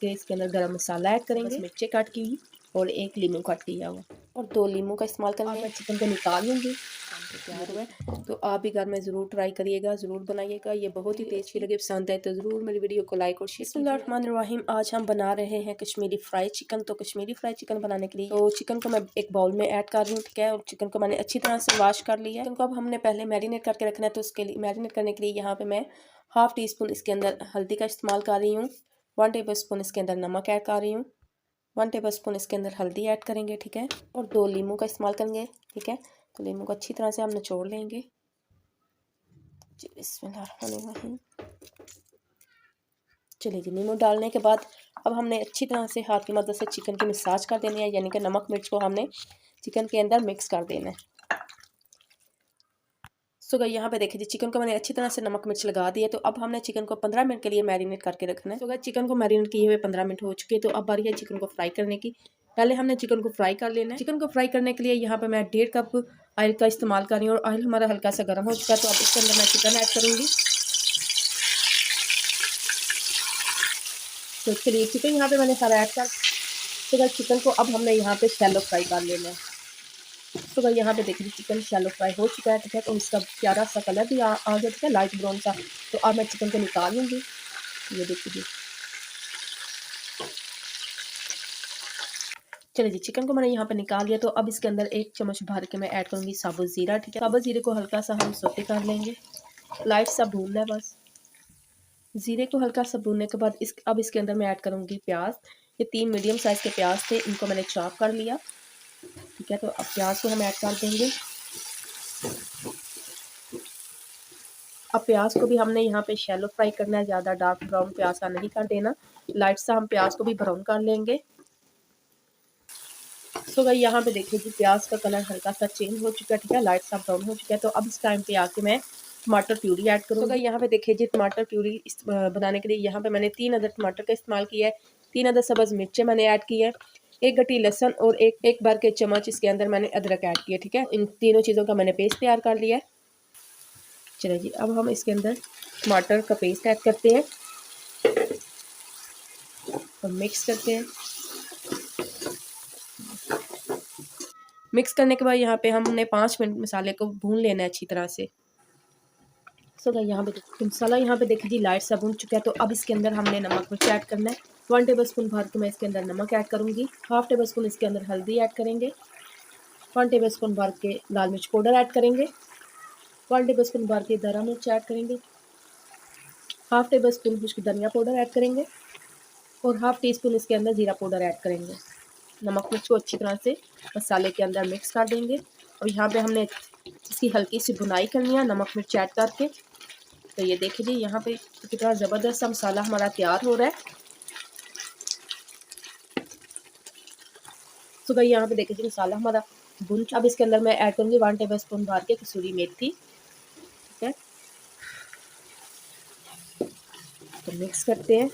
के इसके अंदर गरम मसाला ऐड करेंगे, मिर्ची काट की और एक लीमू काट किया हुआ और 2 लीमू का इस्तेमाल करेंगे। मैं चिकन को निकाल लूँगी, तैयार हुआ है। तो आप भी घर में ज़रूर ट्राई करिएगा, ज़रूर बनाइएगा, ये बहुत ही टेस्टी लगे। पसंद है तो ज़रूर मेरी वीडियो को लाइक और शेयर। बिस्मिल्लाहिर्रहमानिर्रहीम। आज हम बना रहे हैं कश्मीरी फ्राई चिकन। तो कश्मीरी फ्राई चिकन बनाने के लिए तो चिकन को मैं एक बाउल में ऐड कर रही हूँ, ठीक है। और चिकन को मैंने अच्छी तरह से वॉश कर लिया है। चिकन को अब हमने पहले मैरिनेट करके रखना है, तो उसके लिए मैरिनेट करने के लिए यहाँ पे मैं हाफ टी स्पून इसके अंदर हल्दी का इस्तेमाल कर रही हूँ, 1 टेबल स्पून इसके अंदर नमक ऐड कर रही हूँ, 1 टेबल स्पून इसके अंदर हल्दी ऐड करेंगे, ठीक है। और 2 लीमू का इस्तेमाल करेंगे, ठीक है। तो लीमू को अच्छी तरह से हम निचोड़ लेंगे। बिस्मिल्लाहिर्रहमानिर्रहीम। चलिए जी, नींबू डालने के बाद अब हमने अच्छी तरह से हाथ की मदद से चिकन की मसाज कर देनी है, यानी कि नमक मिर्च को हमने चिकन के अंदर मिक्स कर देना है। सो गाइस, यहाँ पे देखिए जी, चिकन को मैंने अच्छी तरह से नमक मिर्च लगा दिया। तो अब हमने चिकन को 15 मिनट के लिए मैरिनेट करके रखना है। तो गाइस, चिकन को मैरिनेट किए हुए 15 मिनट हो चुके हैं। तो अब बारी है चिकन को फ्राई करने की। पहले हमने चिकन को फ्राई कर लेना है। चिकन को फ्राई करने के लिए यहाँ पे मैं 1.5 कप ऑयल का इस्तेमाल कर रही हूँ और ऑयल हमारा हल्का सा गर्म हो चुका है। तो अब इसके अंदर मैं चिकन ऐड करूँगी। तो चलिए, चिकन यहाँ पे मैंने सारा ऐड कर। तो गाइस, चिकन को अब हमने यहाँ पे शैलो फ्राई कर लेना है। तो गाइस, यहाँ पे देखिए चिकन शैलो फ्राई हो चुका है, ठीक है। तो इसका प्यारा सा कलर भी आ गया, ठीक है, लाइट ब्राउन सा। तो अब मैं चिकन को निकाल लूँगी। ये देखिए, चलिए जी, चिकन को मैंने यहाँ पे निकाल लिया। तो अब इसके अंदर 1 चम्मच भर के मैं ऐड करूँगी साबुत ज़ीरा, ठीक है। साबुत ज़ीरे को हल्का सा हम सौते कर लेंगे, लाइट सा भूनना है बस। ज़ीरे को हल्का सा भूनने के बाद अब इसके अंदर मैं ऐड करूँगी प्याज। ये 3 मीडियम साइज़ के प्याज थे, इनको मैंने चॉप कर लिया, ठीक है। तो अब प्याज को हम ऐड कर देंगे। अब प्याज को भी हमने यहाँ पे शैलो फ्राई करना है, ज़्यादा डार्क ब्राउन प्याज का नहीं कर देना, लाइट सा हम प्याज को भी ब्राउन कर लेंगे। सो गाइस, यहाँ पे देखिए जी, प्याज का कलर हल्का सा चेंज हो चुका है, ठीक है, लाइट सा ब्राउन हो चुका है। तो अब इस टाइम पे आके मैं टमाटर प्यूरी ऐड करूँगी। तो गाइस, यहाँ पे देखिए जी, टमाटर प्यूरी बनाने के लिए यहाँ पे मैंने 3 अदर टमाटर का इस्तेमाल किया है, 3 अदर सब्ज़ मिर्चें मैंने ऐड की है, 1 गड्डी लहसुन और एक भर के चम्मच इसके अंदर मैंने अदरक ऐड किया, ठीक है। इन तीनों चीज़ों का मैंने पेस्ट तैयार कर लिया है। चलिए जी, अब हम इसके अंदर टमाटर का पेस्ट ऐड करते हैं और मिक्स करते हैं। मिक्स करने के बाद यहाँ पे हमने 5 मिनट मसाले को भून लेना है अच्छी तरह से। सो गाइस, यहाँ पे मसाला यहाँ पे देखिए जी, लाइट सा भून चुका है। तो अब इसके अंदर हमने नमक मिर्च ऐड करना है। 1 टेबल स्पून भर के मैं इसके अंदर नमक ऐड करूँगी, हाफ टेबल स्पून इसके अंदर हल्दी ऐड करेंगे, 1 टेबल स्पून भर के लाल मिर्च पाउडर ऐड करेंगे, 1 टेबल स्पून भर के दरा मिर्च ऐड करेंगे, हाफ टेबल स्पून खुश्क धनिया पाउडर ऐड करेंगे और हाफ टी स्पून इसके अंदर जीरा पाउडर ऐड करेंगे। नमक मिर्च को अच्छी तरह से मसाले के अंदर मिक्स कर देंगे। और यहाँ पे हमने इसकी हल्की सी भुनाई करनी है नमक मिर्च ऐड करके। तो ये देखिए जी, यहाँ पे कितना ज़बरदस्त सा मसाला हमारा तैयार हो रहा है। तो भाई, यहाँ पे देखिए जी, मसाला हमारा भुन। अब इसके अंदर मैं ऐड करूँगी 1 टेबल स्पून भर के कसूरी मेथी, ठीक है। तो मिक्स करते हैं।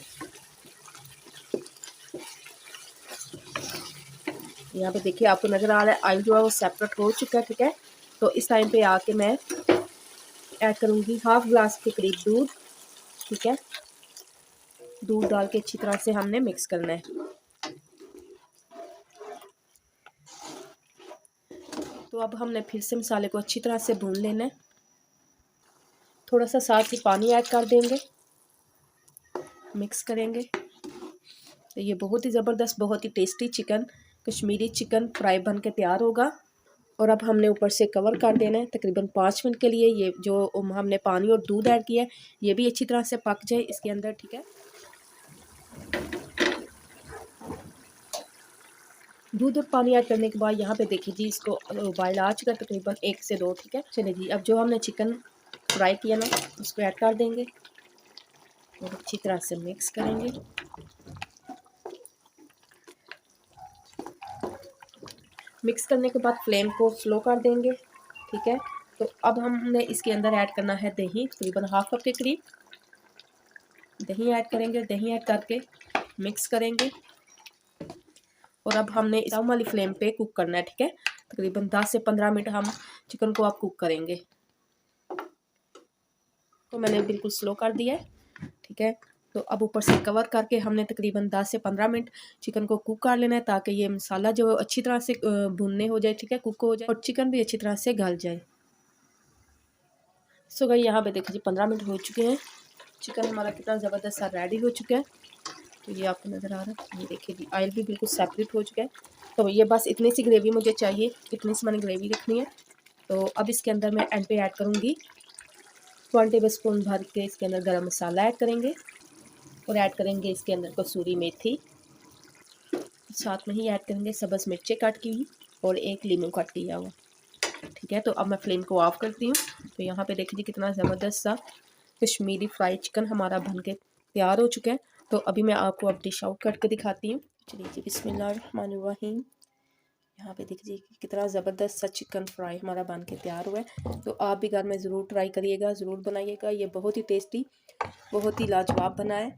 यहाँ पे देखिए, आपको नज़र आ रहा है ऑयल जो है वो सेपरेट हो चुका है, ठीक है। तो इस टाइम पे आके मैं ऐड करूँगी हाफ ग्लास के करीब दूध, ठीक है। दूध डाल के अच्छी तरह से हमने मिक्स करना है। तो अब हमने फिर से मसाले को अच्छी तरह से भून लेना है। थोड़ा सा साथ ही पानी ऐड कर देंगे, मिक्स करेंगे। तो ये बहुत ही ज़बरदस्त, बहुत ही tasty chicken Kashmiri chicken fry बन के तैयार होगा। और अब हमने ऊपर से कवर कर देना है तकरीबन 5 मिनट के लिए। ये जो हमने पानी और दूध ऐड किया है, ये भी अच्छी तरह से पक जाए इसके अंदर, ठीक है। दूध और पानी ऐड करने के बाद यहाँ पे देखिए जी, इसको उबाल आ चुका तकरीबन 1 से 2, ठीक है। चलिए जी, अब जो हमने चिकन फ्राई किया ना, उसको ऐड कर देंगे और अच्छी तरह से मिक्स करेंगे। मिक्स करने के बाद फ्लेम को स्लो कर देंगे, ठीक है। तो अब हमने इसके अंदर ऐड करना है दही, तकरीबन हाफ कप के करीब दही ऐड करेंगे। दही ऐड करके मिक्स करेंगे और अब हमने कम वाली फ्लेम पे कुक करना है, ठीक है। तकरीबन 10 से 15 मिनट हम चिकन को अब कुक करेंगे। तो मैंने बिल्कुल स्लो कर दिया है, ठीक है। तो अब ऊपर से कवर करके हमने तकरीबन 10 से 15 मिनट चिकन को कुक कर लेना है, ताकि ये मसाला जो अच्छी तरह से भुनने हो जाए, ठीक है, कुक हो जाए और चिकन भी अच्छी तरह से गल जाए। सो गाइस यहाँ पे देखिए जी 15 मिनट हो चुके हैं, चिकन हमारा कितना ज़बरदस्त सा रेडी हो चुका है। तो ये आपको नज़र आ रहा है, ये देखिए जी ऑयल भी बिल्कुल सेपरेट हो चुका है। तो ये बस इतनी सी ग्रेवी मुझे चाहिए, इतनी सी मैंने ग्रेवी रखनी है। तो अब इसके अंदर मैं एंड पे ऐड करूँगी 1 टेबल स्पून भर के इसके अंदर गरम मसाला ऐड करेंगे और ऐड करेंगे इसके अंदर कसूरी मेथी, साथ में ही ऐड करेंगे सब्ज़ मिर्चें काट की और 1 लीमू कट किया हुआ। ठीक है, तो अब मैं फ्लेम को ऑफ करती हूँ। तो यहाँ पे देखिए कितना ज़बरदस्त सा कश्मीरी फ्राई चिकन हमारा बन के तैयार हो चुका है। तो अभी मैं आपको अब डिश आउट करके दिखाती हूँ। चलिए जी बिस्मिल्लाहिर्रहमानिर्रहीम। यहाँ पे देखिए कितना ज़बरदस्त सा चिकन फ्राई हमारा बन के तैयार हुआ है। तो आप भी घर में ज़रूर ट्राई करिएगा, ज़रूर बनाइएगा, ये बहुत ही टेस्टी, बहुत ही लाजवाब बना है।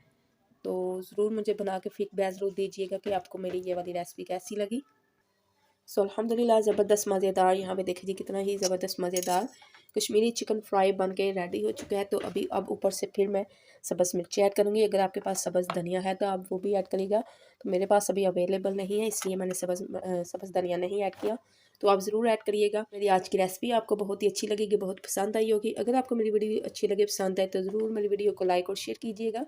तो ज़रूर मुझे बना के फीडबैक ज़रूर दीजिएगा कि आपको मेरी ये वाली रेसिपी कैसी लगी। सो अल्हम्दुलिल्लाह ज़बरदस्त मज़ेदार, यहाँ पे देखिए कितना ही ज़बरदस्त मज़ेदार कश्मीरी चिकन फ्राई बन के रेडी हो चुका है। तो अभी अब ऊपर से फिर मैं सब्ज़ मिर्ची ऐड करूँगी। अगर आपके पास सब्ज़ धनिया है तो आप वो भी ऐड करिएगा। तो मेरे पास अभी अवेलेबल नहीं है, इसलिए मैंने सब्ज़ धनिया नहीं ऐड किया। तो आप ज़रूर ऐड करिएगा। मेरी आज की रेसिपी आपको बहुत ही अच्छी लगेगी, बहुत पसंद आई होगी। अगर आपको मेरी वीडियो अच्छी लगे, पसंद आए, तो ज़रूर मेरी वीडियो को लाइक और शेयर कीजिएगा।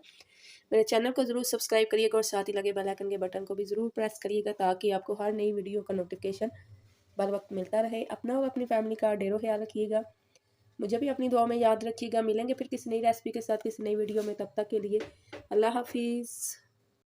मेरे चैनल को ज़रूर सब्सक्राइब करिएगा और साथ ही लगे बेल आइकन के बटन को भी ज़रूर प्रेस करिएगा, ताकि आपको हर नई वीडियो का नोटिफिकेशन बर वक्त मिलता रहे। अपना और अपनी फैमिली का ढेरों ख्याल रखिएगा। मुझे भी अपनी दुआ में याद रखिएगा। मिलेंगे फिर किसी नई रेसिपी के साथ किसी नई वीडियो में, तब तक के लिए अल्लाह हाफिज़।